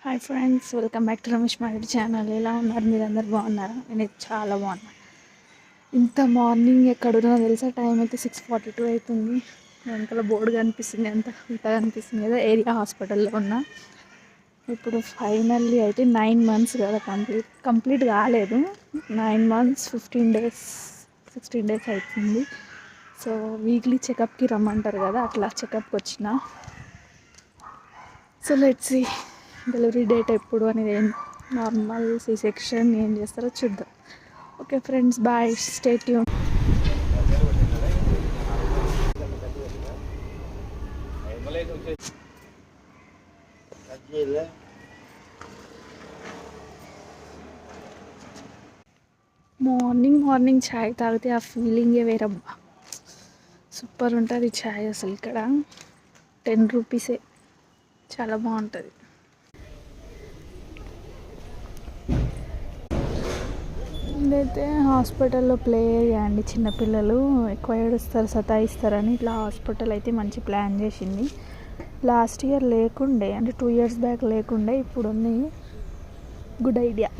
Hi friends, welcome back to Ramesh Mareddy channel. ఎలా ఉన్నారు? మీరు అందరు బాగున్నారా? నేనైతే చాలా బాగున్నాను. ఇంత మార్నింగ్ ఎక్కడున్నా తెలుసా? టైం అయితే 6:42 అవుతుంది. వెనకాల బోర్డు కనిపిస్తుంది, అంత ఇంతగా అనిపిస్తుంది కదా. ఏరియా హాస్పిటల్లో ఉన్నా. ఇప్పుడు ఫైనల్లీ అయితే 9 months కదా, కంప్లీట్ కాలేదు. 9 months 15 days 16 days అవుతుంది. సో వీక్లీ చెకప్కి రమ్మంటారు కదా, అట్లా చెకప్కి వచ్చిన. So let's see delivery date ఎప్పుడు అనేది, ఏం నార్మల్ సి సెక్షన్ ఏం చేస్తారో చూద్దాం. Okay friends, bye, stay tune. Morning ఛాయ్ తాగితే ఆ ఫీలింగే వేరబ్బా. సూపర్ ఉంటుంది ఛాయ్ అసలు. ఇక్కడ 10 రూపీసే, చాలా బాగుంటుంది. ఇదైతే హాస్పిటల్లో ప్లే ఏరియా అండి. చిన్నపిల్లలు ఎక్కువ ఏడుస్తారు, సతాయిస్తారని ఇట్లా హాస్పిటల్ అయితే మంచి ప్లాన్ చేసింది. లాస్ట్ ఇయర్ లేకుండే, అంటే 2 years బ్యాక్ లేకుండే, ఇప్పుడు ఉంది. Good idea.